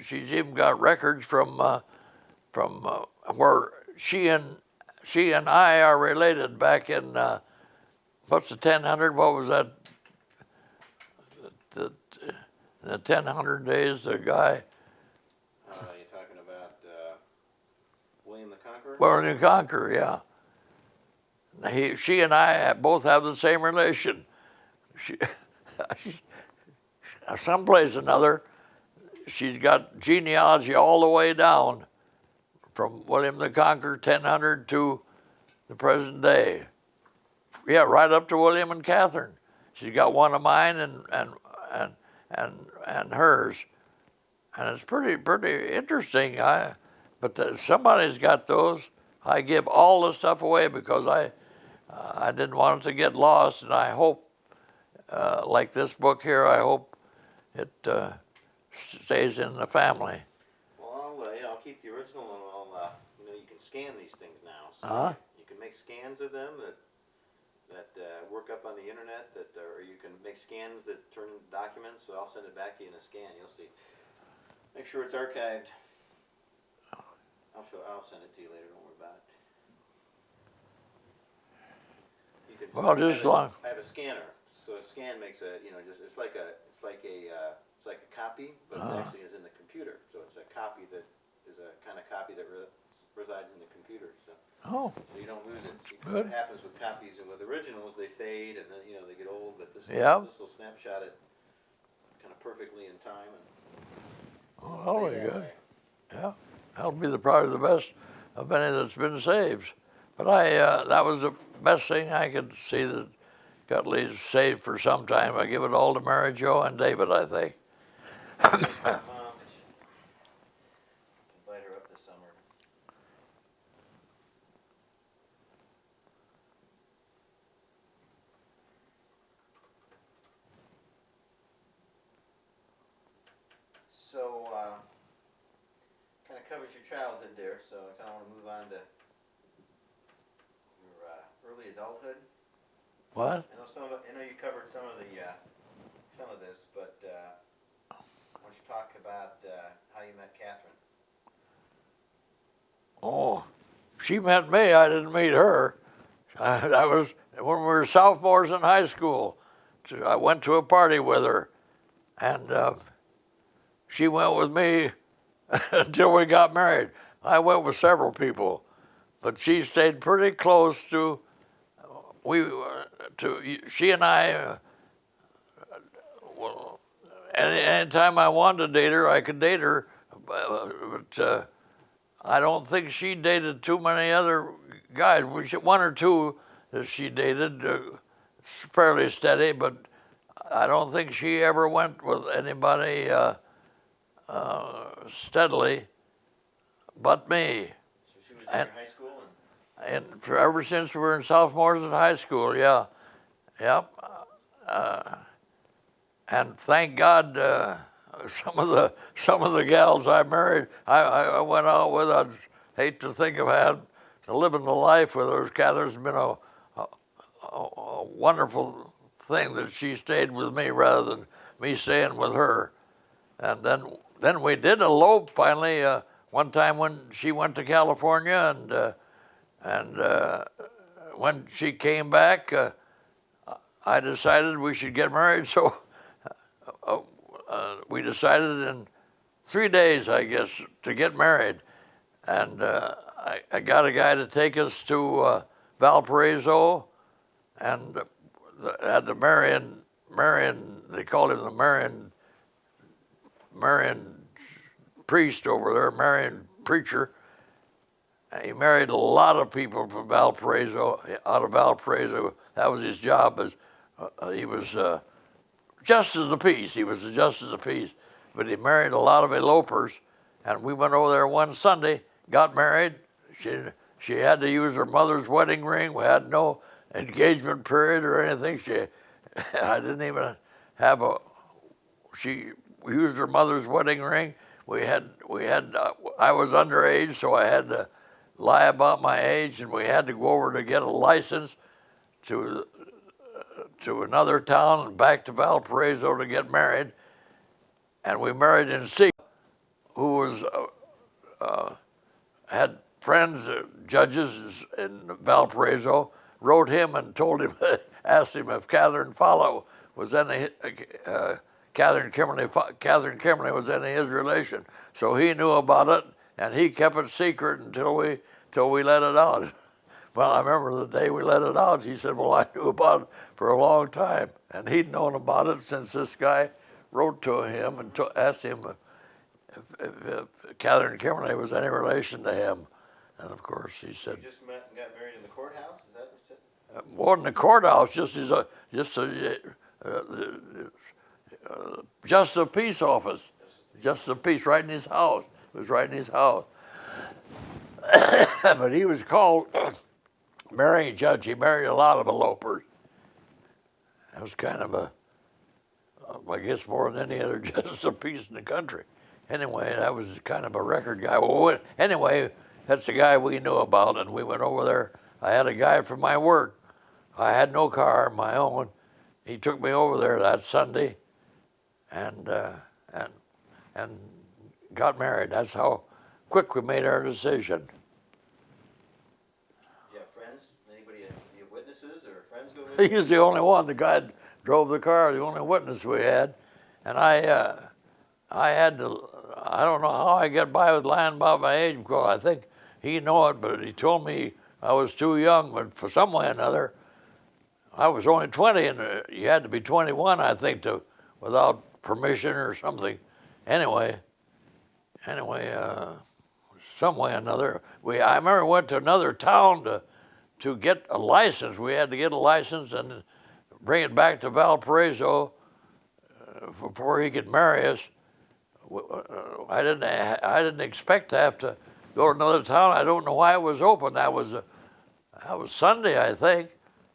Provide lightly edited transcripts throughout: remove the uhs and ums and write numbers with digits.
She's even got records from where she and I are related back in what's the 1000? What was that? The 1000 days. The guy. You're talking about William the Conqueror? William the Conqueror, yeah. She and I both have the same relation. She, someplace or another, she's got genealogy all the way down from William the Conqueror, 1000 to the present day. Yeah, right up to William and Catherine. She's got one of mine and hers, and it's pretty interesting. But somebody's got those. I give all the stuff away because I didn't want it to get lost, and I hope, like this book here, I hope it stays in the family. Well, I'll keep the original, and you can scan these things now. So you can make scans of them that work up on the internet, or you can make scans that turn into documents. So I'll send it back to you in a scan. You'll see. Make sure it's archived. I'll send it to you later. Don't worry about it. Well, just long. I have a scanner, so a scan makes it's like a copy, but it actually is in the computer. So it's a copy that is a kind of copy that resides in the computer. So you don't lose it. What happens with copies and with originals, they fade and then they get old. But this will snapshot it kind of perfectly in time. Very good. Yeah, that'll be probably the best of any that's been saved. But that was the best thing I could see that got saved for some time. I give it all to Mary Jo and David, I think. Invite her up this summer. So, kind of covers your childhood there. So I kind of want to move on to early adulthood. What? I know you covered some of this, but why don't you talk about how you met Catherine? Oh, she met me. I didn't meet her. That was when we were sophomores in high school. So I went to a party with her, and she went with me until we got married. I went with several people, but she stayed pretty close to. She and I. Well, any time I wanted to date her, I could date her, but I don't think she dated too many other guys. One or two that she dated, fairly steady, but I don't think she ever went with anybody steadily, but me. So she was in your high school? And ever since we were in sophomores in high school, yeah. Yep. And thank God, some of the gals I married, I went out with. I'd hate to think of having to living the life with her. Catherine's been a wonderful thing that she stayed with me rather than me staying with her. And then we did elope finally. One time when she went to California, and when she came back, I decided we should get married. So we decided in 3 days, I guess, to get married. And I got a guy to take us to Valparaiso, and had the Marian, they called him the Marian priest over there, Marian preacher. And he married a lot of people from Valparaiso, out of Valparaiso. That was his job. He was justice of the peace. He was the justice of the peace. But he married a lot of elopers. And we went over there one Sunday, got married. She had to use her mother's wedding ring. We had no engagement period or anything. I didn't even have she used her mother's wedding ring. I was underage, so I had to lie about my age, and we had to go over to get a license to another town and back to Valparaiso to get married. And we married in secret. who was had friends, judges in Valparaiso, wrote him and told him, asked him if Catherine Follett was any, Catherine Kimberly was any his relation. So he knew about it, and he kept it secret until we let it out. Well, I remember the day we let it out, he said, well, I knew about it for a long time. And he'd known about it since this guy wrote to him and asked him if Catherine Kimberly was any relation to him. And of course, he said, You just met and got married in the courthouse? Is that what you said? wasn't the courthouse, just the peace office, just the peace, right in his house. It was right in his house. But he was called marrying judge. He married a lot of elopers. That was kind of I guess more than any other justice of peace in the country. Anyway, that was kind of a record guy. Well, anyway, that's the guy we knew about, and we went over there. I had a guy from my work. I had no car, my own. He took me over there that Sunday, and got married. That's how quick we made our decision. Do you have friends? Anybody, do you have witnesses or friends go with you? He was the only one. The guy drove the car, the only witness we had, and I had to. I don't know how I got by with lying about my age, because I think he knew it, but he told me I was too young. But for some way or another, I was only 20, and you had to be 21, I think, without permission or something. Anyway, some way or another, I remember we went to another town to get a license. We had to get a license and bring it back to Valparaiso before he could marry us. I didn't expect to have to go to another town. I don't know why it was open. That was Sunday, I think.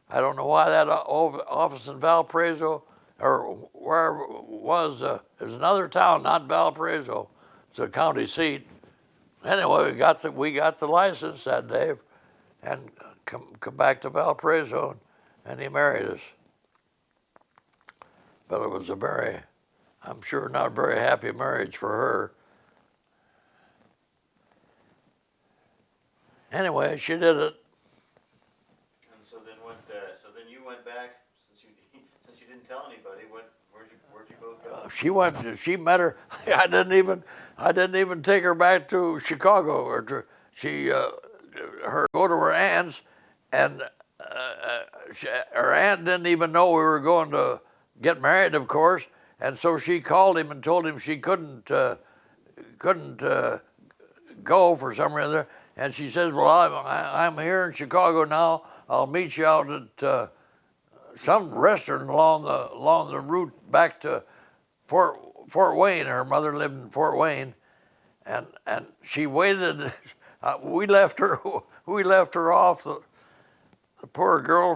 I don't know why that office in Valparaiso or wherever it was. There's another town, not Valparaiso. It's a county seat. Anyway, we got the license that day, and come back to Valparaiso, and he married us. But it was a very, I'm sure, not a very happy marriage for her. Anyway, she did it. And so then what? So then you went back, since you didn't tell anybody. Where'd you both go? She met her. I didn't even take her back to Chicago, or go to her aunt's, and her aunt didn't even know we were going to get married, of course, and so she called him and told him she couldn't go for some reason. And she says, well, I'm here in Chicago now. I'll meet you out at some restaurant along the route back to Fort Wayne. Her mother lived in Fort Wayne, and she waited. We left her off. The poor girl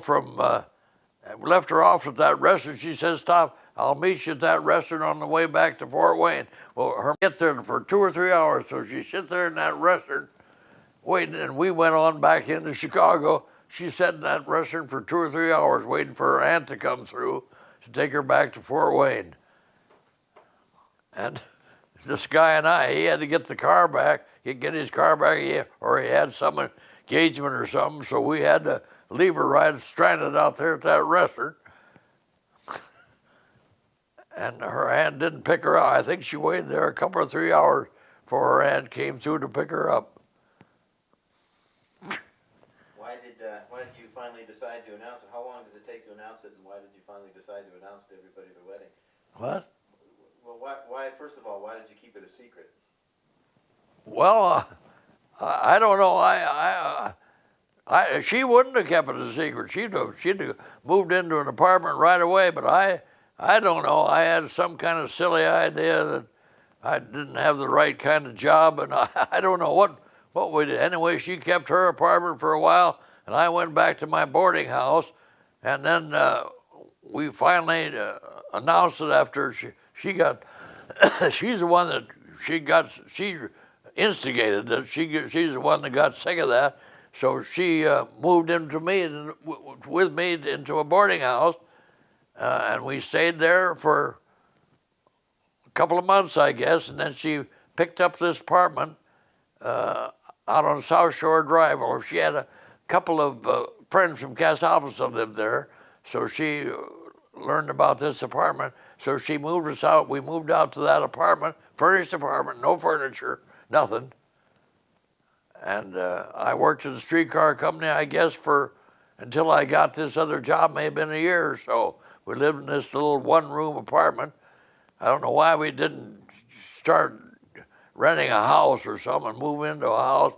left her off at that restaurant. She says, stop, I'll meet you at that restaurant on the way back to Fort Wayne. Well, her get there for 2 or 3 hours, so she sat there in that restaurant waiting, and we went on back into Chicago. She sat in that restaurant for 2 or 3 hours waiting for her aunt to come through to take her back to Fort Wayne. And this guy and he had to get the car back. He'd get his car back, or he had some engagement or something, so we had to leave her right stranded out there at that restaurant. And her aunt didn't pick her up. I think she waited there a couple or 3 hours before her aunt came through to pick her up. Why did you finally decide to announce it? How long did it take to announce it, and why did you finally decide to announce to everybody the wedding? What? Well, why? First of all, why did you keep it a secret? Well, I don't know. She wouldn't have kept it a secret. She'd have moved into an apartment right away. But I don't know. I had some kind of silly idea that I didn't have the right kind of job, and I don't know what we did. Anyway, she kept her apartment for a while, and I went back to my boarding house, and then we finally announced it after she got. She's the one that she instigated it. She's the one that got sick of that, so she moved with me into a boarding house, and we stayed there for a couple of months, I guess, and then she picked up this apartment out on South Shore Drive. Or she had a couple of friends from Casalpas that lived there, so she learned about this apartment. So she moved us out. We moved out to that apartment, furnished apartment, no furniture, nothing. And I worked at the streetcar company, I guess, until I got this other job. May have been a year or so. We lived in this little one-room apartment. I don't know why we didn't start renting a house or something and move into a house,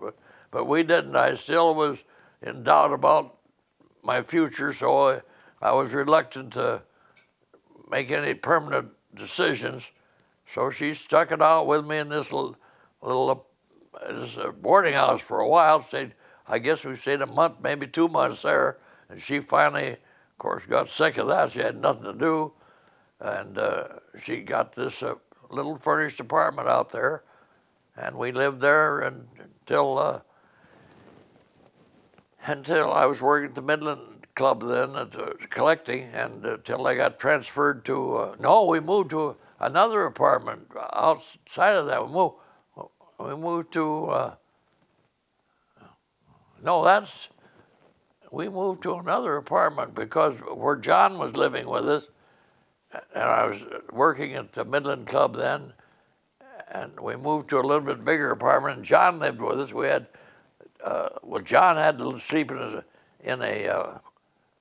but we didn't. I still was in doubt about my future, so I was reluctant to make any permanent decisions. So she stuck it out with me in this little boarding house for a while. I guess we stayed a month, maybe 2 months there, and she finally, of course, got sick of that. She had nothing to do, and she got this little furnished apartment out there, and we lived there until I was working at the Midland Club then, collecting, and until I got transferred to. No, we moved to another apartment outside of that. We moved to. We moved to another apartment because where John was living with us, and I was working at the Midland Club then, and we moved to a little bit bigger apartment, and John lived with us. We had, John had to sleep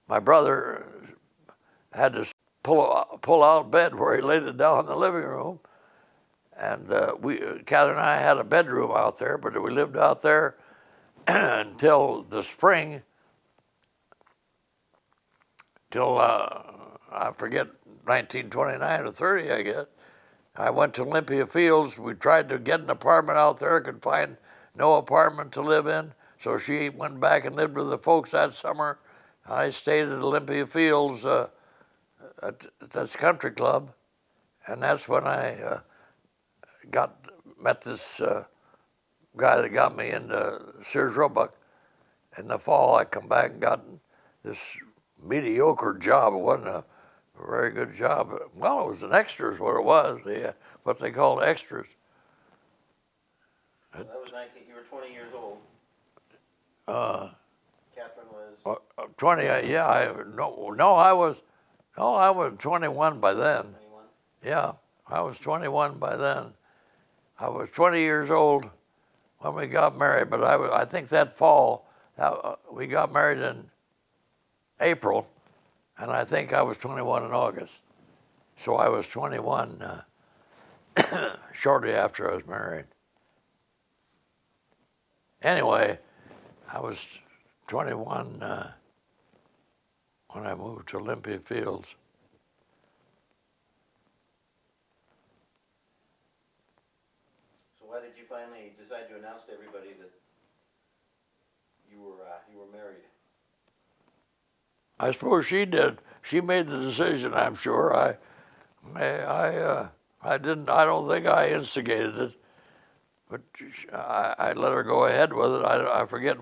my brother had to pull out bed where he laid it down in the living room, and Catherine and I had a bedroom out there, but we lived out there until the spring, till I forget, 1929 or 30, I guess. I went to Olympia Fields. We tried to get an apartment out there, could find no apartment to live in, so she went back and lived with the folks that summer. I stayed at Olympia Fields at this country club, and that's when I met this guy that got me into Sears Roebuck. In the fall, I come back and got this mediocre job. It wasn't a very good job. Well, it was an extra is what it was, what they called extras. So that was 19, you were 20 years old. Catherine was? 20, yeah, I was 21 by then. 21? Yeah, I was 21 by then. I was 20 years old when we got married, but I think that fall, we got married in April, and I think I was 21 in August. So I was 21 shortly after I was married. Anyway, I was 21 when I moved to Olympia Fields. So why did you finally decide to announce to everybody that you were married? I suppose she did. She made the decision, I'm sure. I didn't. I don't think I instigated it, but I let her go ahead with it. I forget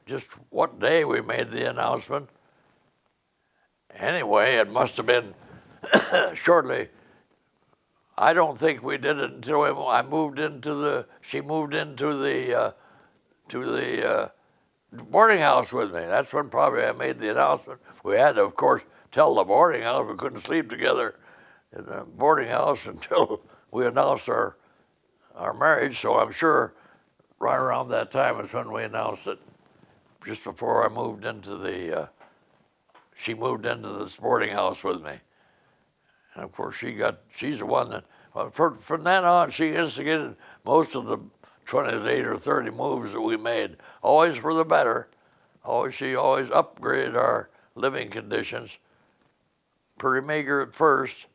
just what day we made the announcement. Anyway, it must have been shortly. I don't think we did it until I moved into the. She moved into the to the boarding house with me. That's when probably I made the announcement. We had to, of course, tell the boarding house we couldn't sleep together in the boarding house until we announced our marriage. So I'm sure right around that time is when we announced it. Just before I moved into she moved into this boarding house with me. And of course she's the one that, from then on, she instigated most of the 28 or 30 moves that we made, always for the better. She always upgraded our living conditions. Pretty meager at first.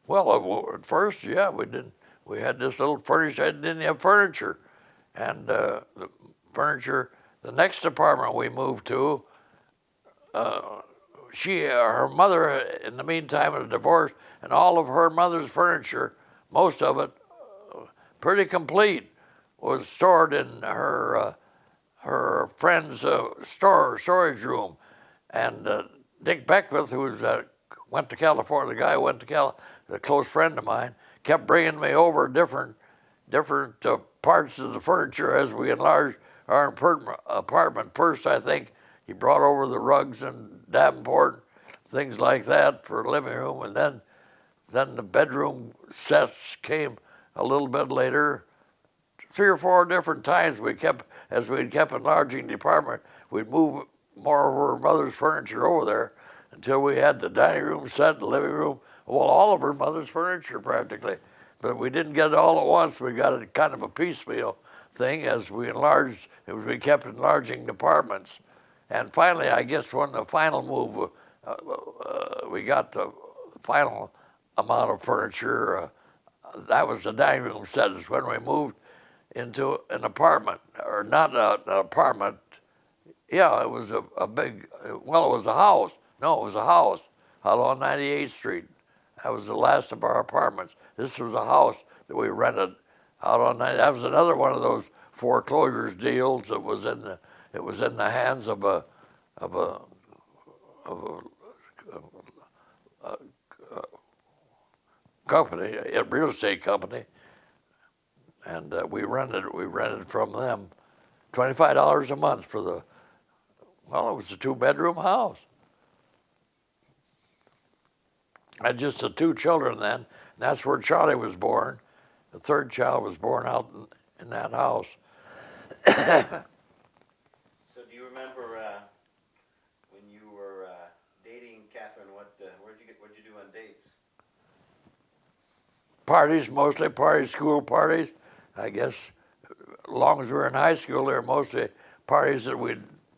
Well, at first, yeah, we didn't. We had this little furnished, didn't have furniture. And the furniture, the next apartment we moved to, her mother, in the meantime, had divorced, and all of her mother's furniture, most of it, pretty complete, was stored in her friend's storage room. And Dick Beckwith, who went to California, the guy who went to a close friend of mine, kept bringing me over different parts of the furniture as we enlarged our apartment. First, I think he brought over the rugs and Davenport, things like that for a living room, and then the bedroom sets came a little bit later. 3 or 4 different times as we kept enlarging the apartment, we'd move more of her mother's furniture over there until we had the dining room set, the living room, well, all of her mother's furniture practically. But we didn't get it all at once. We got it kind of a piecemeal thing as we enlarged, as we kept enlarging the apartments. And finally, I guess when the final move, we got the final amount of furniture, that was the dining room set, is when we moved into an apartment, or not an apartment. Yeah, it was a big, well, it was a house. No, it was a house out on 98th Street. That was the last of our apartments. This was a house that we rented out on 90. That was another one of those foreclosures deals that was in the hands of a company, a real estate company, and we rented from them $25 a month for it was a 2-bedroom house. I had just the 2 children then, and that's where Charlie was born. The 3rd child was born out in that house. So do you remember when you were dating Catherine, what'd you do on dates? Parties, mostly parties, school parties. I guess as long as we were in high school, they were mostly parties that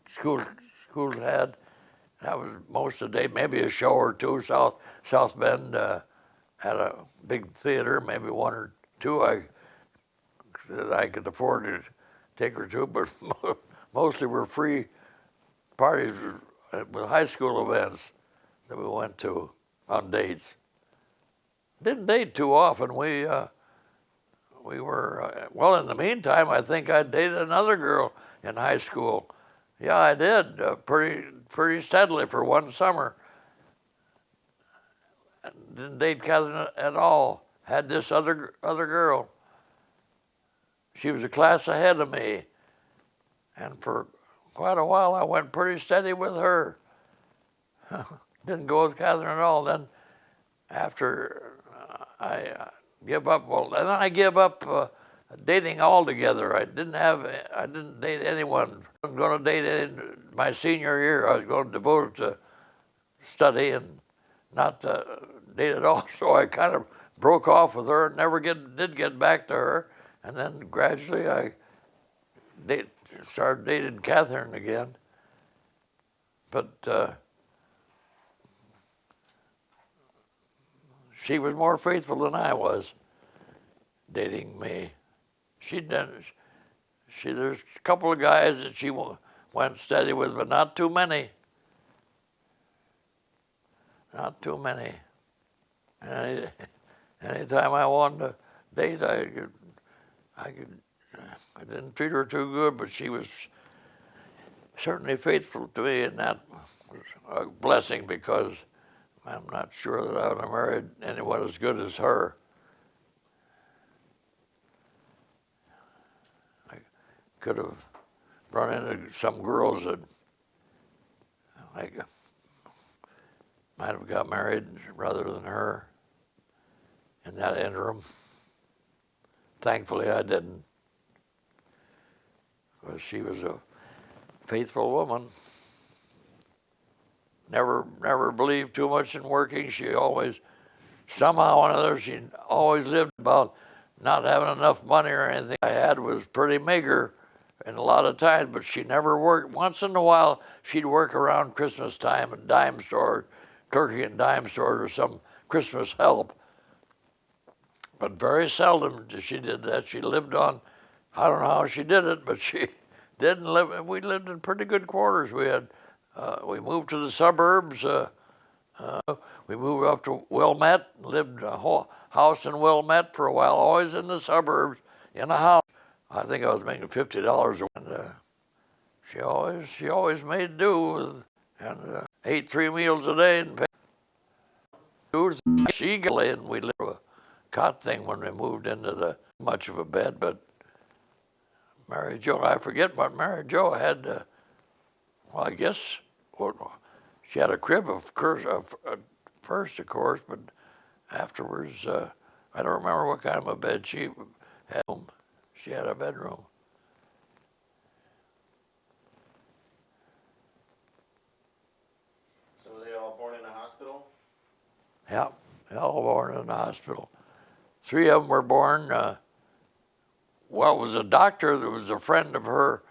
schools had. That was most of the day, maybe a show or two. South Bend had a big theater, maybe 1 or 2 that I could afford to take her to, but mostly were free parties with high school events that we went to on dates. Didn't date too often. We were, well, in the meantime, I think I dated another girl in high school. Yeah, I did, pretty steadily for 1 summer. Didn't date Catherine at all. Had this other girl. She was a class ahead of me. And for quite a while, I went pretty steady with her. Didn't go with Catherine at all. Then after I give up, and then I give up dating altogether. I didn't date anyone. I was going to date my senior year. I was going to devote it to study and not date at all. So I kind of broke off with her and never did get back to her. And then gradually I started dating Catherine again. But she was more faithful than I was dating me. There's a couple of guys that she went steady with, but not too many. Not too many. And anytime I wanted to date, I didn't treat her too good, but she was certainly faithful to me, and that was a blessing because I'm not sure that I would have married anyone as good as her. I could have run into some girls that might have got married rather than her in that interim. Thankfully, I didn't, because she was a faithful woman. Never believed too much in working. She always, somehow or another, she always lived about not having enough money or anything. I had was pretty meager and a lot of times, but she never worked. Once in a while, she'd work around Christmas time at dime store, turkey and dime store, or some Christmas help. But very seldom she did that. She lived on, I don't know how she did it, but she didn't live, we lived in pretty good quarters. We moved to the suburbs. We moved up to Wilmette, lived in a whole house in Wilmette for a while, always in the suburbs, in a house. I think I was making $50 a week. And she always made do and ate 3 meals a day and paid food. She got in. We lived with a cot thing when we moved into the much of a bed, but Mary Jo, I forget what Mary Jo had. Well, I guess she had a crib, of course, first, of course, but afterwards, I don't remember what kind of a bed she had. She had a bedroom. So were they all born in a hospital? Yeah, all born in the hospital. 3 of them were born. Well, it was a doctor that was a friend of her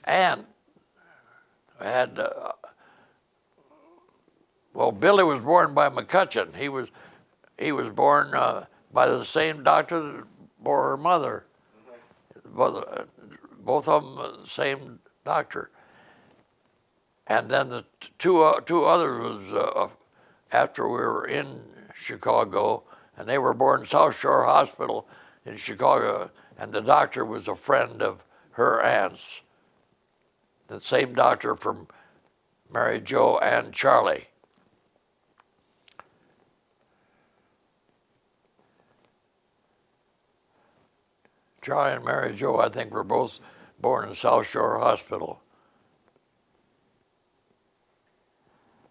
aunt. Had well, Billy was born by McCutcheon. He was born by the same doctor that bore her mother. Both of them the same doctor. And then the two others was after we were in Chicago, and they were born South Shore Hospital in Chicago, and the doctor was a friend of her aunt's, the same doctor from Mary Jo and Charlie. Charlie and Mary Jo, I think, were both born in South Shore Hospital.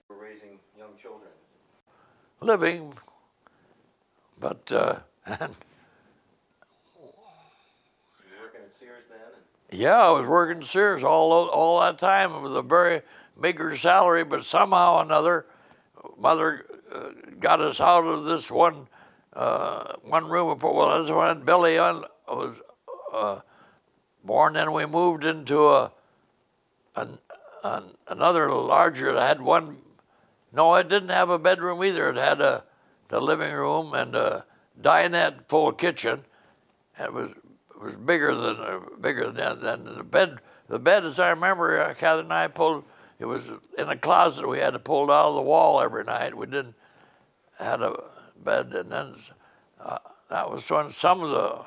We're raising young children. Living, but and You were working at Sears then? yeah, I was working Sears all that time. It was a very meager salary, but somehow or another, Mother got us out of this one room. Well, that's when Billy was born. Then we moved into another larger. It had one. No, it didn't have a bedroom either. It had the living room and a dinette full kitchen. It was bigger than the bed. The bed, as I remember, Kathy and I pulled. It was in a closet. We had to pull it out of the wall every night. We didn't had a bed, and then that was when some of the,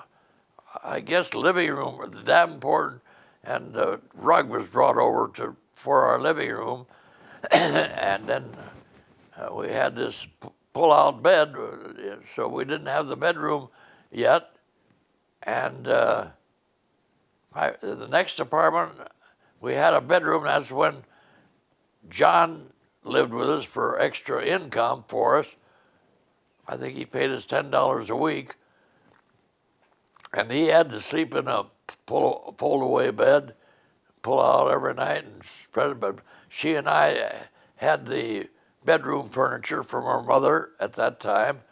I guess, living room was that important, and the rug was brought over for our living room, and then we had this pull-out bed, so we didn't have the bedroom yet. And the next apartment, we had a bedroom. That's when John lived with us for extra income for us. I think he paid us $10 a week. And he had to sleep in a fold-away bed, pull out every night and spread it. But she and I had the bedroom furniture from our mother at that time.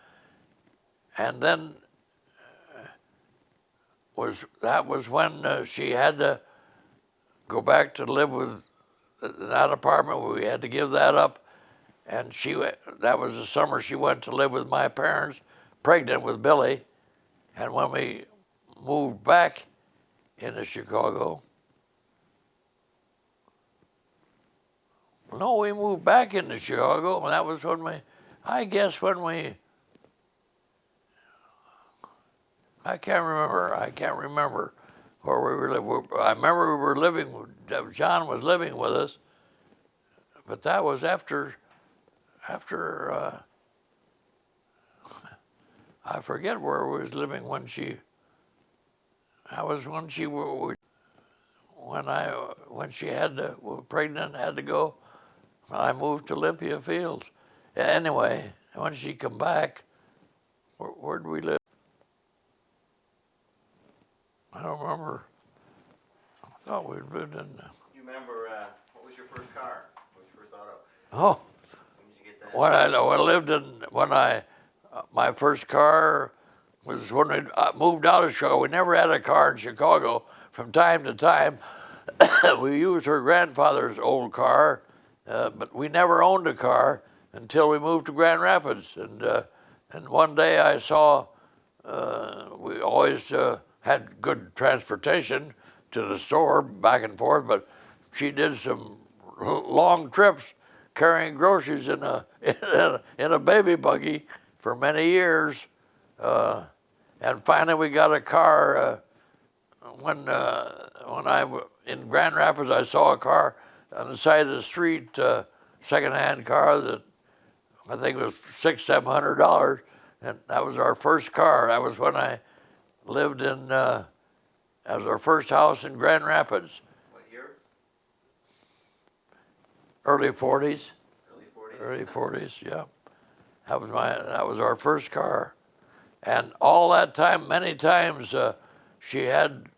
And then that was when she had to go back to live with that apartment. We had to give that up, and that was the summer she went to live with my parents, pregnant with Billy. And when we moved back into Chicago, no, we moved back into Chicago, and that was when I can't remember where we were living. I remember we were living, John was living with us, but that was after I forget where we was living when she was pregnant and had to go. I moved to Olympia Fields. Anyway, when she come back, where'd we live? I don't remember. I thought we lived in. You remember what was your first car? What was your first auto? Oh, When did you get that? My first car was when we moved out of Chicago. We never had a car in Chicago. From time to time, we used her grandfather's old car, but we never owned a car until we moved to Grand Rapids. And one day I saw we always had good transportation to the store back and forth, but she did some long trips carrying groceries in a baby buggy for many years. And finally we got a car when in Grand Rapids. I saw a car on the side of the street, secondhand car that I think was $600-700, And that was our first car. That was when I lived in, that was our first house in Grand Rapids. What year? Early 40s. Early 40s? Early 40s, yeah. That was our first car. And all that time, many times, she had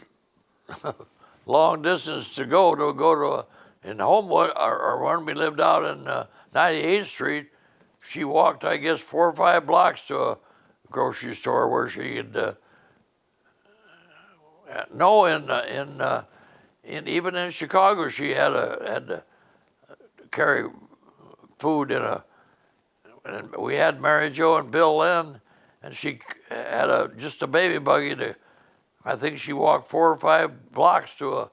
long distance to go in Homewood, or when we lived out in 98th Street, she walked, I guess, 4 or 5 blocks to a grocery store where she could, no, even in Chicago, she had to carry food and we had Mary Jo and Bill Lynn, and she had just a baby buggy I think she walked 4 or 5 blocks to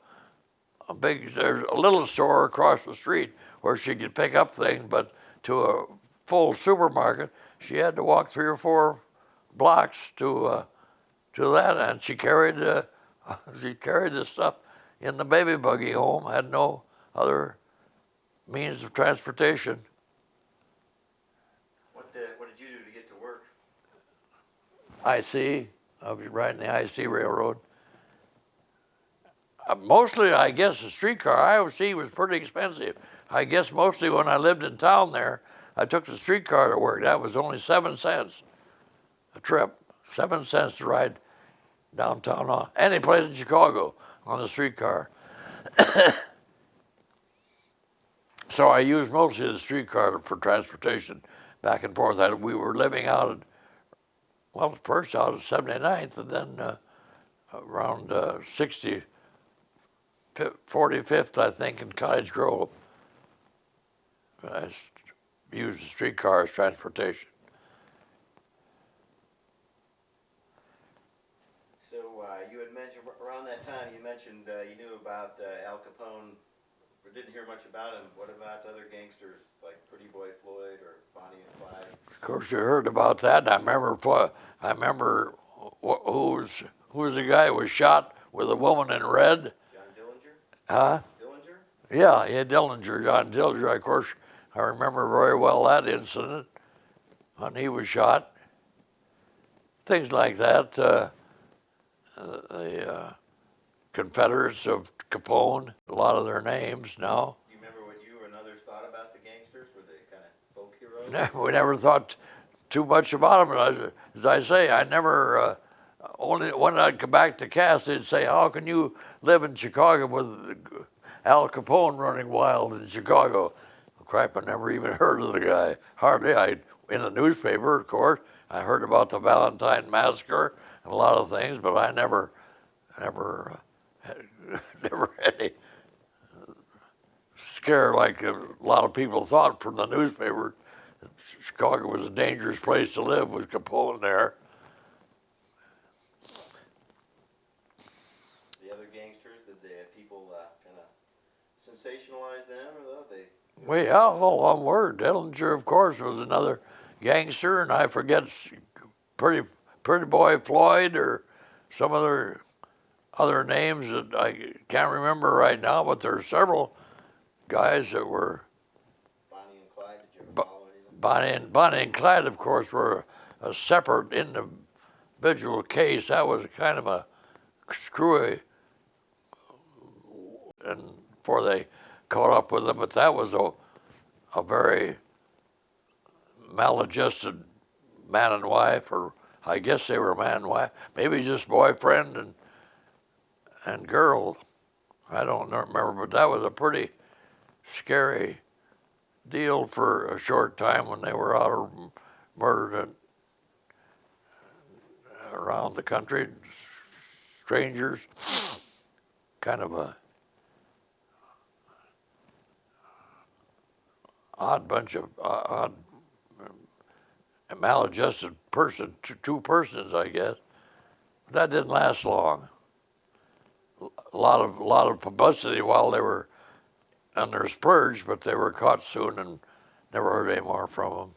there's a little store across the street where she could pick up things, but to a full supermarket, she had to walk 3 or 4 blocks to that, and she carried the stuff in the baby buggy home, had no other means of transportation. What did you do to get to work? IC, I was riding the IC railroad. Mostly, I guess, the streetcar. IOC was pretty expensive. I guess mostly when I lived in town there, I took the streetcar to work. That was only 7 cents a trip. 7 cents to ride downtown on any place in Chicago on the streetcar. So I used mostly the streetcar for transportation back and forth. We were living out first out at 79th, and then around 45th, I think, in Cottage Grove. I used the streetcar as transportation. So you had mentioned, around that time, you mentioned you knew about Al Capone, but didn't hear much about him. What about other gangsters like Pretty Boy Floyd or Bonnie and Clyde? Of course, you heard about that. I remember who was the guy who was shot with a woman in red? John Dillinger? Huh? Dillinger? Yeah, Dillinger, John Dillinger. Of course, I remember very well that incident when he was shot. Things like that. The Confederates of Capone, a lot of their names now. Do you remember what you and others thought about the gangsters? Were they kind of folk heroes? We never thought too much about them. As I say, I never, only when I'd come back to Cass, they'd say, how can you live in Chicago with Al Capone running wild in Chicago? Crap, I never even heard of the guy. Hardly. In the newspaper, of course, I heard about the Valentine Massacre and a lot of things, but I never had any scare like a lot of people thought from the newspaper. Chicago was a dangerous place to live with Capone there. The other gangsters, did people kind of sensationalize them, or though they? Well, yeah, one word. Dillinger, of course, was another gangster, and I forget Pretty Boy Floyd or some other names that I can't remember right now, but there are several guys that were. Bonnie and Clyde, did you ever follow any of them? Bonnie and Clyde, of course, were a separate individual case. That was kind of a screwy, and before they caught up with them, but that was a very maladjusted man and wife, or I guess they were man and wife, maybe just boyfriend and girl. I don't remember, but that was a pretty scary deal for a short time when they were out or murdered around the country. Strangers, kind of a odd bunch of odd maladjusted two persons, I guess. That didn't last long. A lot of publicity while they were on their splurge, but they were caught soon and never heard any more from them.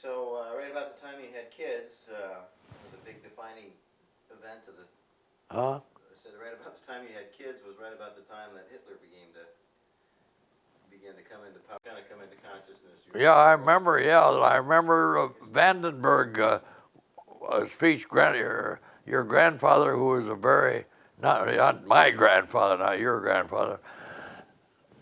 So right about the time you had kids, was a big defining event of the. I said right about the time you had kids was right about the time that Hitler began began to come into power, kind of come into consciousness. Yeah, I remember. Yeah, I remember Vandenberg speech. Your grandfather, who was a very not my grandfather, not your grandfather,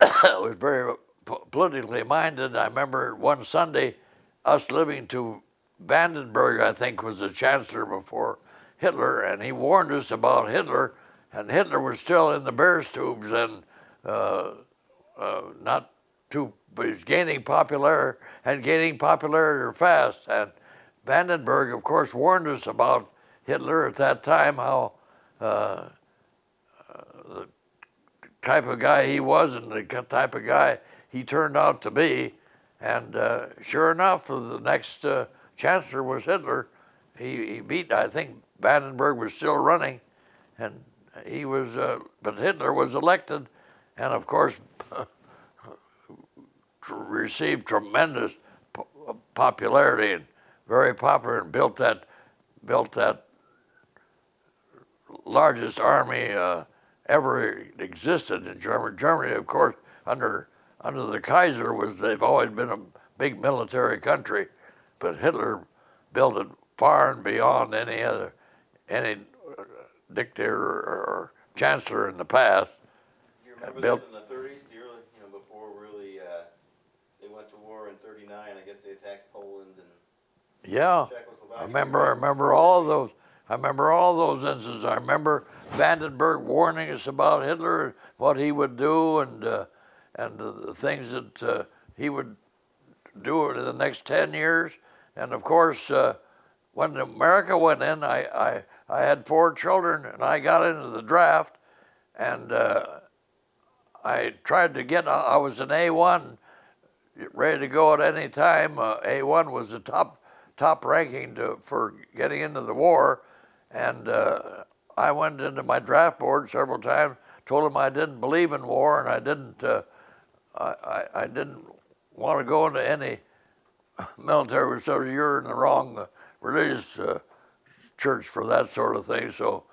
was very politically minded. I remember one Sunday, us living to Vandenberg, I think, was the chancellor before Hitler, and he warned us about Hitler, and Hitler was still in the Bears tubes and not too, but he's gaining popularity fast. And Vandenberg, of course, warned us about Hitler at that time, how the type of guy he was and the type of guy he turned out to be. And sure enough, the next chancellor was Hitler. He beat, I think Vandenberg was still running, and he was, but Hitler was elected, and of course, received tremendous popularity and very popular, and built that largest army ever existed in Germany. Germany, of course, under the Kaiser they've always been a big military country, but Hitler built it far and beyond any dictator or chancellor in the past. Do you remember that in the 30s, before really they went to war in 39? I guess they attacked Poland and yeah, Czechoslovakia. I remember all of those. I remember all those instances. I remember Vandenberg warning us about Hitler, what he would do, and the things that he would do in the next 10 years. And of course, when America went in, I had 4 children, and I got into the draft, and I tried to get. I was an A1, ready to go at any time. A1 was the top ranking for getting into the war, and I went into my draft board several times, told them I didn't believe in war, and I didn't want to go into any military. So you're in the wrong religious church for that sort of thing. So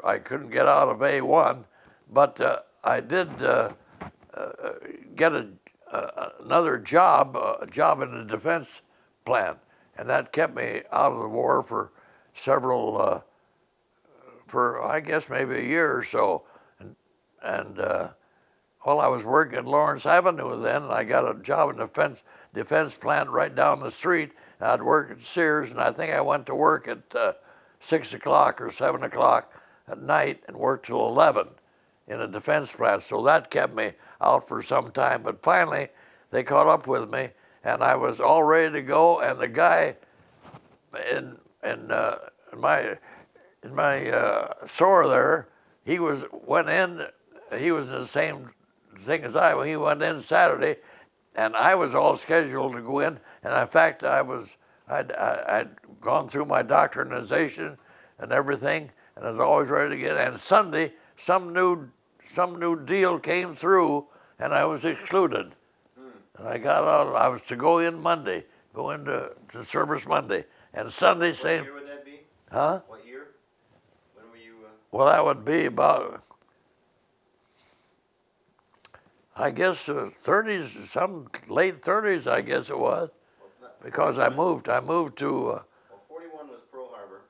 I couldn't get out of A1, but I did get another job, a job in the defense plant, and that kept me out of the war for several, for I guess maybe a year or so. And while I was working at Lawrence Avenue then, I got a job in the defense plant right down the street. I'd work at Sears, and I think I went to work at 6 o'clock or 7 o'clock at night and worked till 11 in a defense plant. So that kept me out for some time. But finally, they caught up with me, and I was all ready to go. And the guy in my store there, he was in the same thing as I. He went in Saturday, and I was all scheduled to go in. And in fact, I'd gone through my doctrinization and everything, and I was always ready to get in. And Sunday, some new deal came through, and I was excluded. And I got out. I was to go in Monday, go into service Monday, and Sunday same. What year would that be? Huh? What year? When were you? Well, that would be about, I guess, 30s, some late 30s, I guess it was, because I moved to. Well, 41 was Pearl Harbor,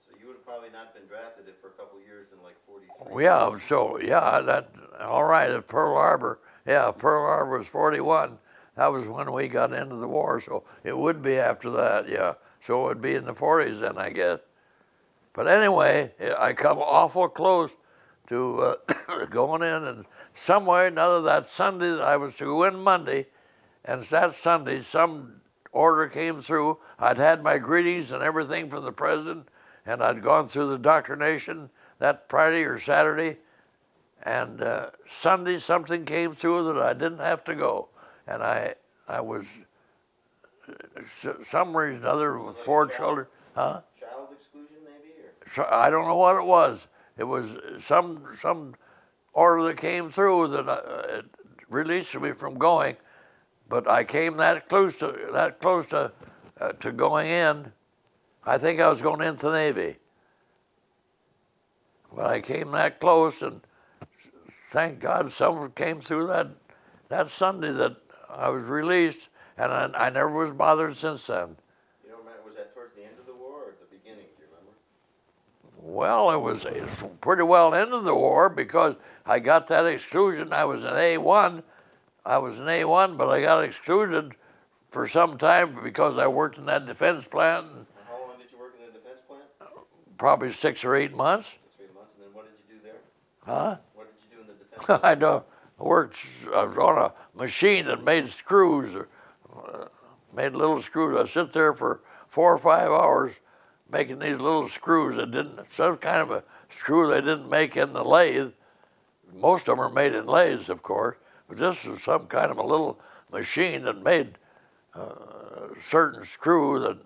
so you would have probably not been drafted for a couple of years in like 43. Yeah, so that all right. At Pearl Harbor, Pearl Harbor was 41. That was when we got into the war, so it would be after that, yeah. So it would be in the 40s then, I guess. But anyway, I come awful close to going in, and some way or another that Sunday I was to go in Monday, and that Sunday some order came through. I'd had my greetings and everything from the president, and I'd gone through the doctrination that Friday or Saturday, and Sunday something came through that I didn't have to go, and I was, some reason or other, with 4 children, huh? Child exclusion, maybe, or? I don't know what it was. It was some order that came through that it released me from going, but I came that close to going in. I think I was going into the Navy, but I came that close, and thank God someone came through that that Sunday that I was released, and I never was bothered since then. You don't remember, was that towards the end of the war or at the beginning, do you remember? Well, it's pretty well into the war because I got that exclusion. I was an A1. But I got excluded for some time because I worked in that defense plant. How long did you work in the defense plant? Probably 6 or 8 months. 6 or 8 months, and then what did you do there? Huh? What did you do in the defense plant? I was on a machine that made screws, made little screws. I sit there for 4 or 5 hours making these little screws that some kind of a screw they didn't make in the lathe. Most of them are made in lathes, of course, but this was some kind of a little machine that made certain screw that,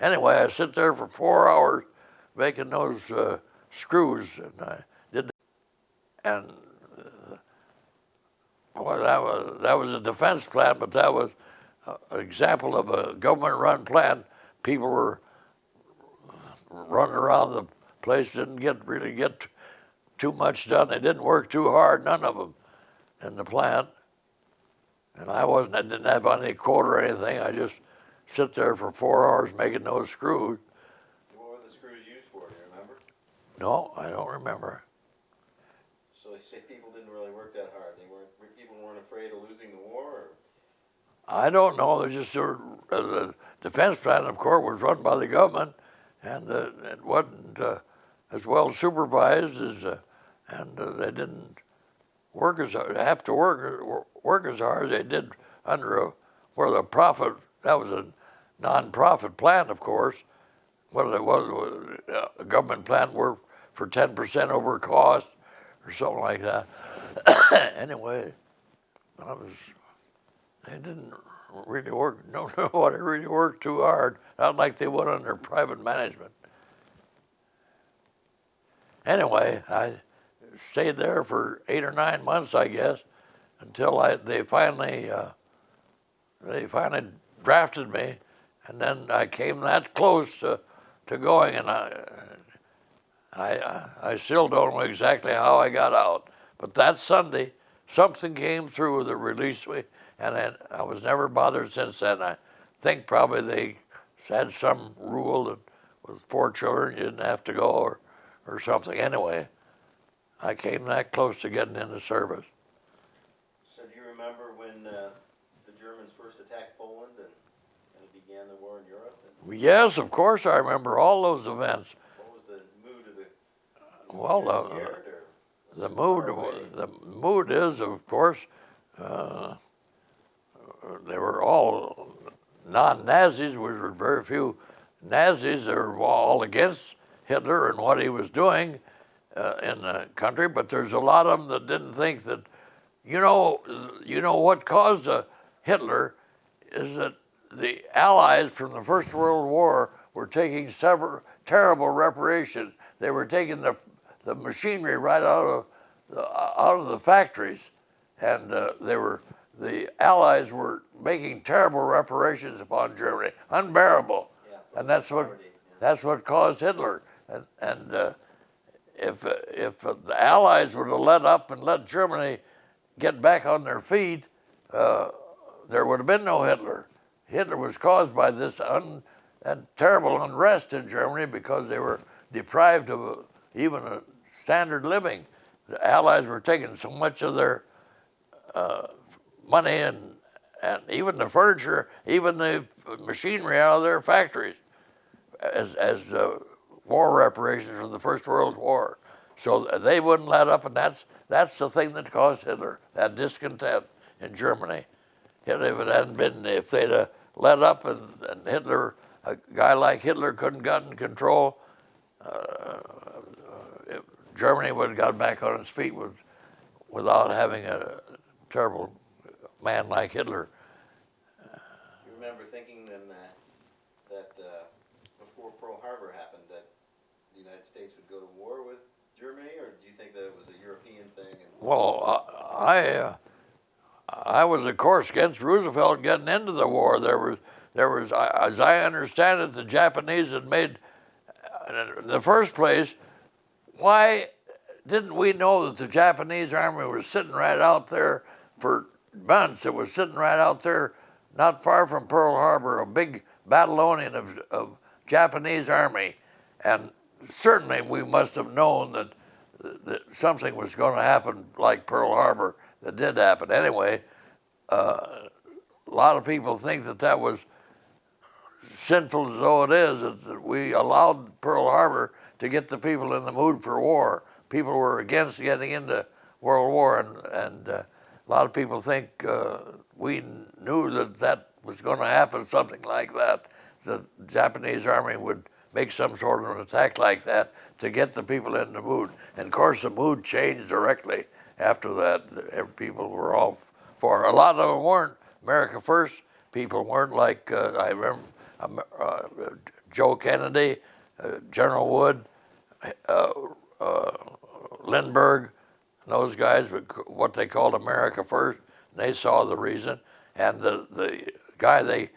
anyway, I sit there for 4 hours making those screws, and I did, and well, that was a defense plant, but that was an example of a government-run plant. People were running around the place, didn't really get too much done. They didn't work too hard, none of them, in the plant. And I didn't have any quota or anything. I just sit there for 4 hours making those screws. What were the screws used for, do you remember? No, I don't remember. So you say people didn't really work that hard. People weren't afraid of losing the war? Or? I don't know. They just the defense plant, of course, was run by the government, and it wasn't as well supervised and they didn't have to work as hard as they did under where the profit. That was a non-profit plant, of course. What it was a government plant worked for 10% over cost or something like that. Anyway, they didn't really work. Nobody really worked too hard. Not like they would under private management. Anyway, I stayed there for 8 or 9 months, I guess, until they finally drafted me, and then I came that close to going, and I still don't know exactly how I got out. But that Sunday, something came through that released me, and I was never bothered since then. I think probably they had some rule that with 4 children you didn't have to go or something. Anyway, I came that close to getting into service. So do you remember when the Germans first attacked Poland and began the war in Europe? Yes, of course I remember all those events. What was the mood of the? Well, the mood is, of course, they were all non-Nazis. There were very few Nazis. They were all against Hitler and what he was doing in the country. But there's a lot of them that didn't think that. You know what caused Hitler is that the Allies from the First World War were taking several terrible reparations. They were taking the machinery right out of the factories, and the Allies were making terrible reparations upon Germany, unbearable, and that's what caused Hitler. And if the Allies would have let up and let Germany get back on their feet, there would have been no Hitler. Hitler was caused by this terrible unrest in Germany because they were deprived of even a standard living. The Allies were taking so much of their money and even the furniture, even the machinery out of their factories as war reparations from the First World War. So they wouldn't let up, and that's the thing that caused Hitler, that discontent in Germany. If they'd let up and Hitler, a guy like Hitler couldn't gotten control, Germany would have got back on its feet without having a terrible man like Hitler. You remember thinking then that before Pearl Harbor happened that the United States would go to war with Germany, or do you think that it was a European thing? Well, I was, of course, against Roosevelt getting into the war. There was, as I understand it, the Japanese had made, in the first place, why didn't we know that the Japanese army was sitting right out there for bunch that was sitting right out there, not far from Pearl Harbor, a big battalion of Japanese army, and certainly we must have known that something was going to happen like Pearl Harbor. That did happen anyway. A lot of people think that was sinful as though it is, that we allowed Pearl Harbor to get the people in the mood for war. People were against getting into World War, and a lot of people think we knew that was going to happen, something like that. The Japanese army would make some sort of an attack like that to get the people in the mood. And of course, the mood changed directly after that. People were all for. A lot of them weren't America First. People weren't like I remember Joe Kennedy, General Wood, Lindbergh, those guys, what they called America First. And they saw the reason. And the guy they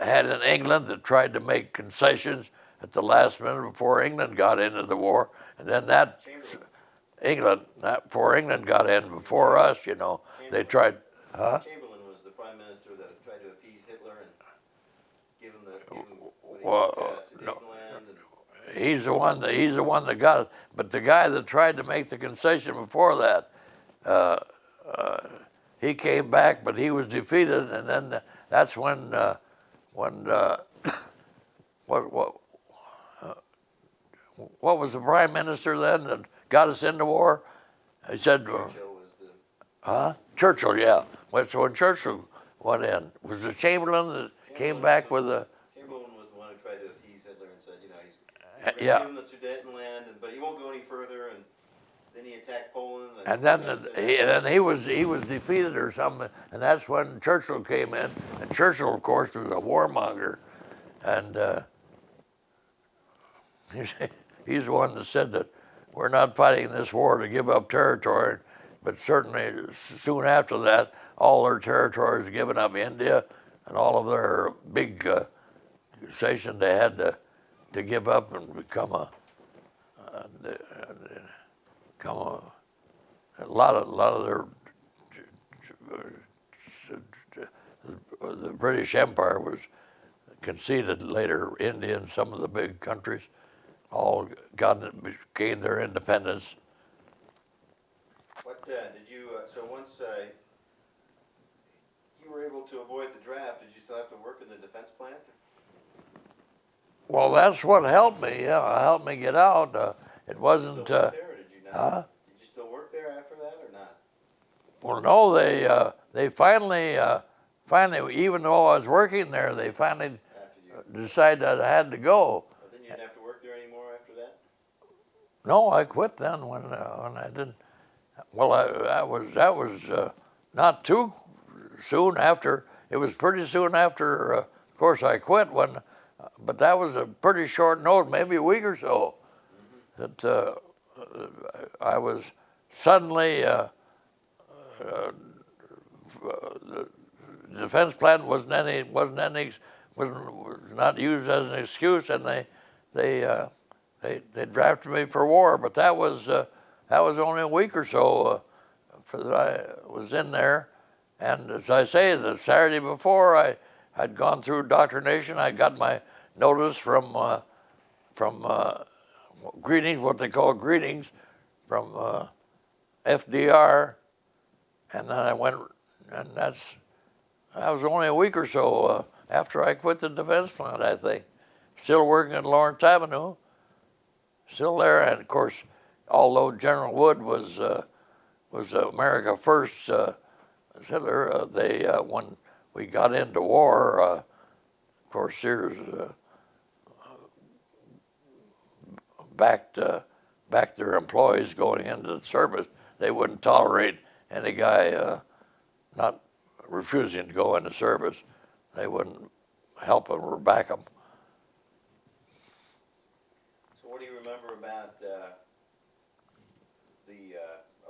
had in England that tried to make concessions at the last minute before England got into the war, and then before England got in before us, they tried. Chamberlain was the prime minister that tried to appease Hitler and give him No, he's the one that got it. But the guy that tried to make the concession before that, he came back, but he was defeated, and then that's when what was the prime minister then that got us into war? He said, Churchill was the... Churchill, yeah. So when Churchill went in, was it Chamberlain that came back with a... Chamberlain was the one who tried to appease Hitler and said, he's yeah. give him the Sudetenland, but he won't go any further, and then he attacked Poland. And then he was defeated or something, and that's when Churchill came in. And Churchill, of course, was a warmonger, and he's the one that said that we're not fighting this war to give up territory, but certainly soon after that, all their territory was given up. India and all of their big stations they had to give up and become a lot of their the British Empire was conceded later. India and some of the big countries all gained their independence. What did you? So once you were able to avoid the draft, did you still have to work in the defense plant? Well, that's what helped me. Yeah, helped me get out. It wasn't. Still work there, or did you not? Did you still work there after that, or not? Well, no. They finally, even though I was working there, they finally decided that I had to go. But then you didn't have to work there anymore after that? No, I quit then when I didn't. Well, that was not too soon after. It was pretty soon after. Of course, I quit but that was a pretty short note, maybe a week or so. That I was suddenly. The defense plan was not used as an excuse, and they drafted me for war. But that was only a week or so that I was in there. And as I say, the Saturday before, I had gone through indoctrination. I got my notice from greetings, what they call greetings, from FDR, and then I went, and that was only a week or so after I quit the defense plant, I think. Still working at Lawrence Avenue, still there, and of course, although General Wood was America First, Hitler, when we got into war, of course, Sears backed their employees going into the service. They wouldn't tolerate any guy not refusing to go into service. They wouldn't help him or back him. So what do you remember about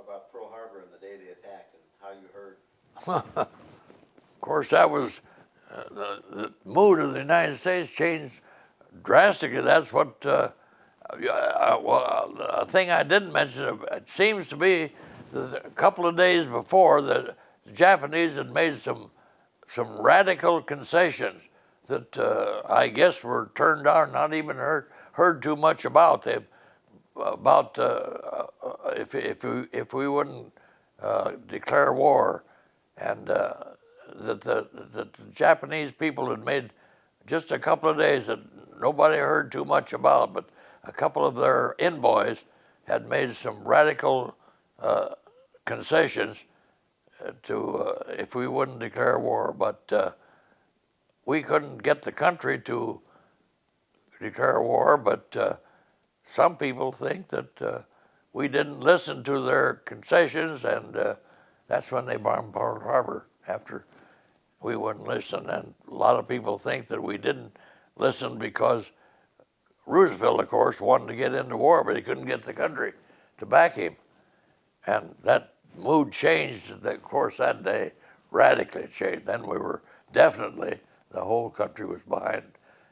about Pearl Harbor and the day they attacked and how you heard? Of course, that was the mood of the United States changed drastically. That's what. A thing I didn't mention. It seems to be that a couple of days before that the Japanese had made some radical concessions that I guess were turned down, not even heard too much about. They about if we wouldn't declare war, and that the Japanese people had made just a couple of days that nobody heard too much about, but a couple of their envoys had made some radical concessions to if we wouldn't declare war, but we couldn't get the country to declare war. But some people think that we didn't listen to their concessions, and that's when they bombed Pearl Harbor, after we wouldn't listen. And a lot of people think that we didn't listen because Roosevelt, of course, wanted to get into war, but he couldn't get the country to back him. And that mood changed, of course, that day, radically changed. Then we were definitely, the whole country was behind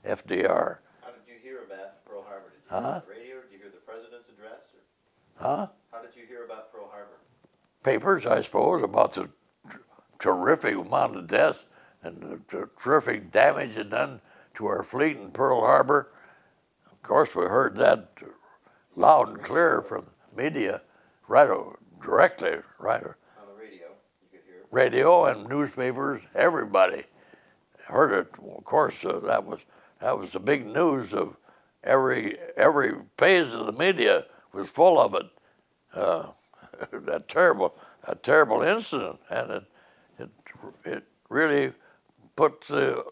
FDR. How did you hear about Pearl Harbor? Did you hear it on the radio, or did you hear the president's address? Or? How did you hear about Pearl Harbor? Papers, I suppose, about the terrific amount of deaths and the terrific damage it done to our fleet in Pearl Harbor. Of course, we heard that loud and clear from media, directly, right. On the radio, you could hear it. Radio and newspapers, everybody heard it. Of course, that was the big news of every phase of the media was full of it. That terrible incident, and it really put the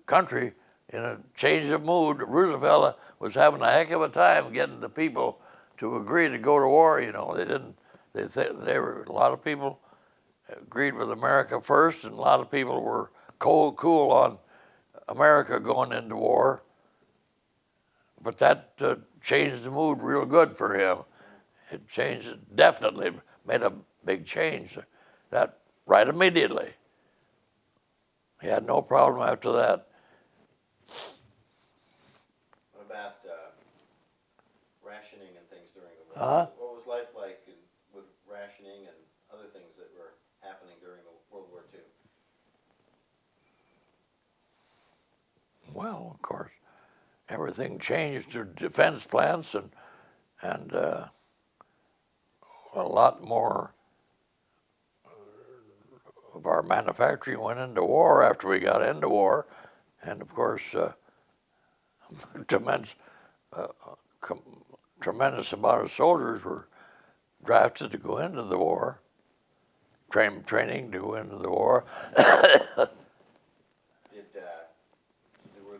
country in a change of mood. Roosevelt was having a heck of a time getting the people to agree to go to war. You know, a lot of people agreed with America first, and a lot of people were cool on America going into war. But that changed the mood real good for him. It changed it, definitely made a big change. That right immediately. He had no problem after that. What about rationing and things during the war? What was life like with rationing and other things that were happening during World War II? Well, of course, everything changed to defense plants, and a lot more of our manufacturing went into war after we got into war, and of course, tremendous amount of soldiers were drafted to go into the war, training to go into the war.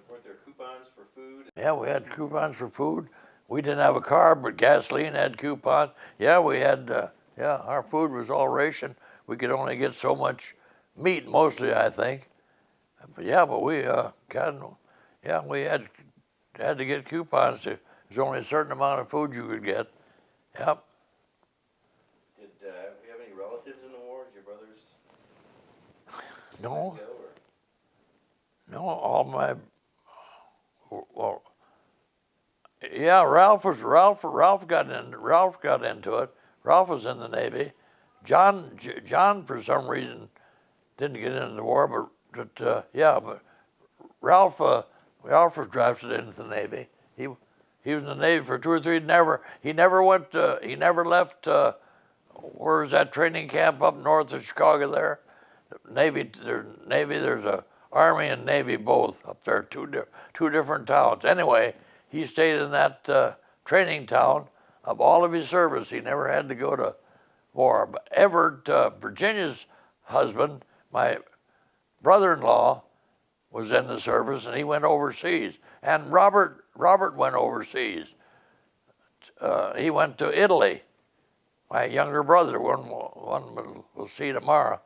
Weren't there coupons for food? Yeah, we had coupons for food. We didn't have a car, but gasoline had coupons. Yeah, we had, our food was all ration. We could only get so much meat, mostly, I think. But we we had to get coupons. There's only a certain amount of food you could get. Yep. Did we have any relatives in the war? Did your brothers No. go, or? No, all my, well, yeah, Ralph got into it. Ralph was in the Navy. John for some reason didn't get into the war, but Ralph was drafted into the Navy. He was in the Navy for 2 or 3. He never left. Where was that training camp up north of Chicago? There, Navy. There's a Army and Navy both up there. Two different towns. Anyway, he stayed in that training town. Of all of his service, he never had to go to war. But Everett, Virginia's husband, my brother-in-law, was in the service, and he went overseas. And Robert went overseas. He went to Italy. My younger brother, one we'll see tomorrow,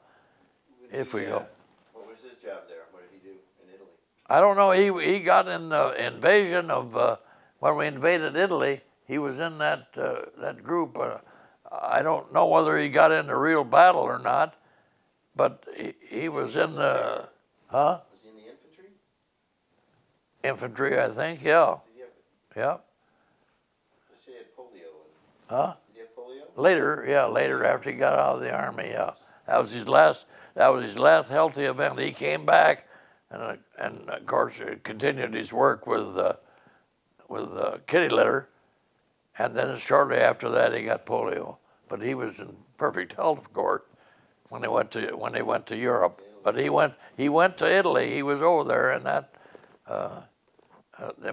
if we go. What was his job there? What did he do in Italy? I don't know. He got in the invasion of when we invaded Italy. He was in that group. I don't know whether he got into real battle or not, but he was in the, Was he in the infantry? Infantry, I think, yeah. Did he have, Yeah. he had polio? Huh? Did he have polio? Later after he got out of the Army, yeah. That was his last that was his last healthy event. He came back, and of course continued his work with kitty litter, and then shortly after that he got polio. But he was in perfect health, of course, when he went to Europe. But he went to Italy. He was over there in that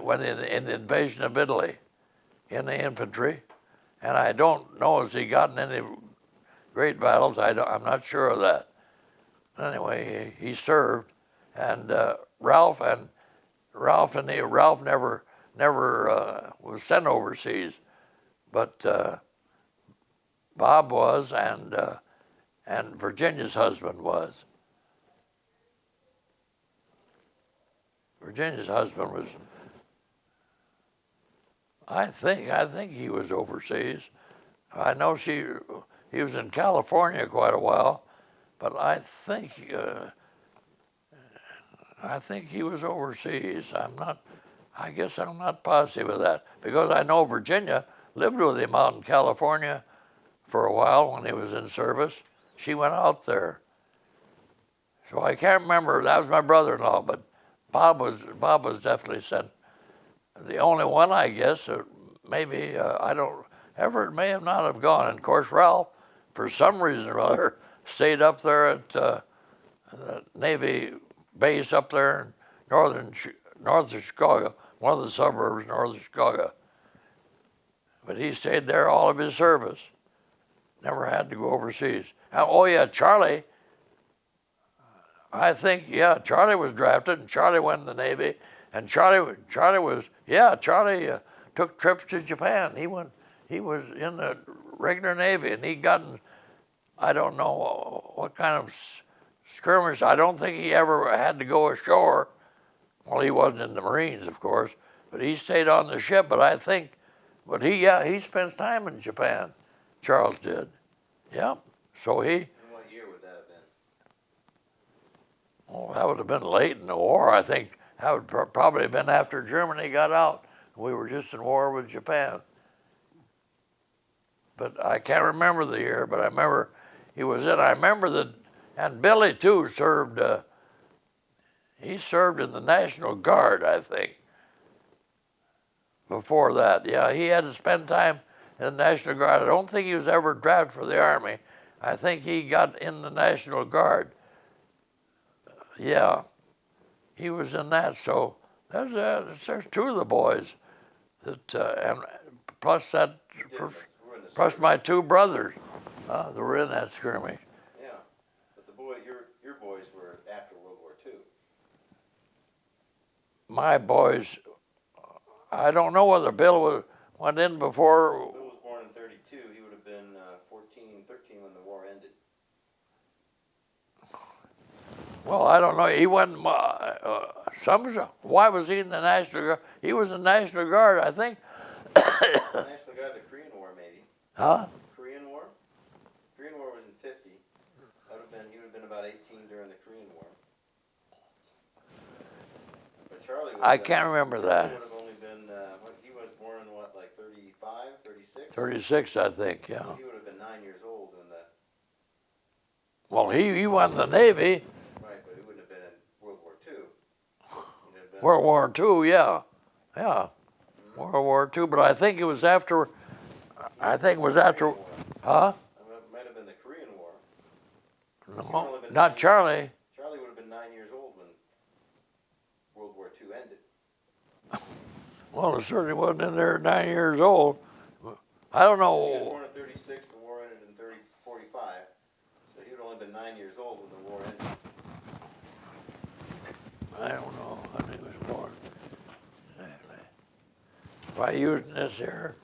when in the invasion of Italy, in the infantry, and I don't know if he got in any great battles. I'm not sure of that. Anyway, he served, and Ralph never was sent overseas, but Bob was, and Virginia's husband was. Virginia's husband was. I think he was overseas. I know he was in California quite a while, but I think he was overseas. I guess I'm not positive of that, because I know Virginia lived with him out in California for a while when he was in service. She went out there. So I can't remember. That was my brother-in-law, but Bob was definitely sent. The only one, I guess, maybe, I don't, Everett may have not have gone. And of course, Ralph, for some reason or other, stayed up there at the Navy base up there in north of Chicago, one of the suburbs north of Chicago. But he stayed there all of his service. Never had to go overseas. Oh yeah, Charlie. I think, yeah, Charlie was drafted, and Charlie went in the Navy, and Charlie took trips to Japan. He was in the regular Navy, and he'd gotten, I don't know what kind of skirmish. I don't think he ever had to go ashore. Well, he wasn't in the Marines, of course, but he stayed on the ship. But he spent time in Japan. Charles did. Yeah. So he. In what year would that have been? Oh, that would have been late in the war. I think that would probably have been after Germany got out. We were just in war with Japan. But I can't remember the year, but I remember he was in. I remember that, and Billy too served. He served in the National Guard, I think. Before that, yeah, he had to spend time in the National Guard. I don't think he was ever drafted for the Army. I think he got in the National Guard. Yeah, he was in that. So there's two of the boys that, and plus my two brothers that were in that skirmish. Yeah, but your boys were after World War II. My boys, I don't know whether Bill went in before. Bill was born in 32. He would have been 13 when the war ended. Well, I don't know. He went. Why was he in the National Guard? He was in the National Guard, I think. National Guard, the Korean War, maybe. Huh? Korean War? Korean War was in 50. He would have been about 18 during the Korean War. But Charlie I can't remember that. Would have only been, he was born in what, like 35, 36? 36, I think, yeah. He would have been 9 years old when the... Well, he went in the Navy. Right, but he wouldn't have been in World War II. World War II, yeah. Yeah. Mm-hmm. World War II, but I think it was after, huh? It might have been the Korean War. No, not Charlie. Charlie would have been 9 years old when World War II ended. Well, it certainly wasn't in there 9 years old. I don't know. He was born in 36, the war ended in 45. So he would have only been 9 years old when the war ended. I don't know when he was born. Exactly. By using this here,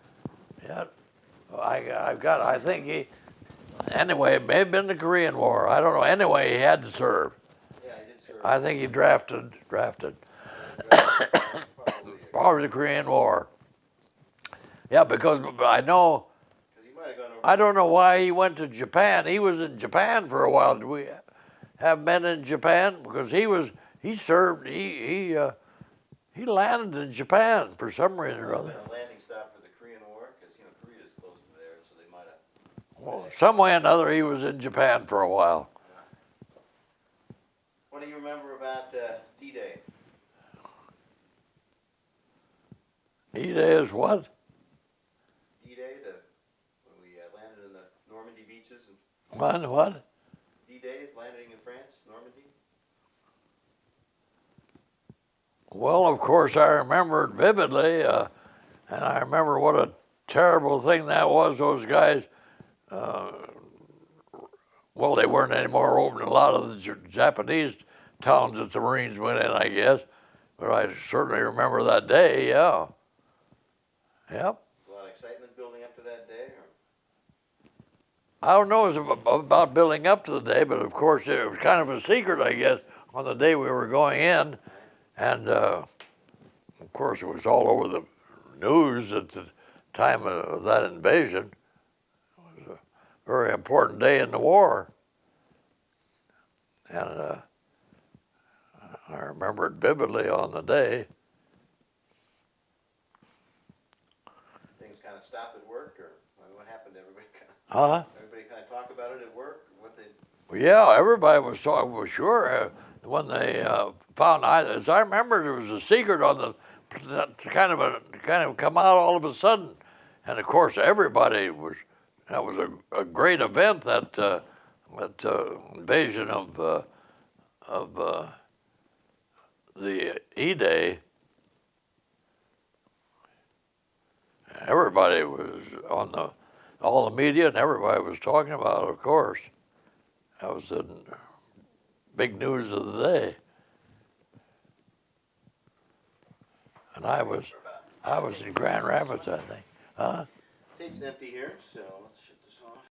yeah, I think he, anyway, it may have been the Korean War. I don't know. Anyway, he had to serve. Yeah, he did serve. I think he drafted. Probably the Korean War. Yeah, because I know. I don't know why he went to Japan. He was in Japan for a while. Did we have men in Japan? Because he served. He landed in Japan for some reason or other. A landing stop for the Korean War, because Korea is close to there, so they might have. Well, some way or another, he was in Japan for a while. What do you remember about D-Day? E-Day is what? D-Day, when we landed in the Normandy beaches, and What? D-Day, landing in France, Normandy. Well, of course, I remember it vividly, and I remember what a terrible thing that was. Those guys, well, they weren't any more open than a lot of the Japanese towns that the Marines went in, I guess. But I certainly remember that day, yeah. Yep. A lot of excitement building up to that day, or? I don't know about building up to the day, but of course it was kind of a secret, I guess, on the day we were going in. And of course it was all over the news at the time of that invasion. It was a very important day in the war. And I remember it vividly on the day. Things kind of stopped at work, or what happened to everybody? Everybody kind of talk about it at work, what they. Well, yeah, everybody was talking. Well, sure. When they found, as I remember, there was a secret on the kind of come out all of a sudden, and of course everybody was. That was a great event, that invasion of the E-Day. Everybody was on all the media, and everybody was talking about it, of course. That was the big news of the day. And I was in Grand Rapids, I think. Huh? Tape's empty here, so let's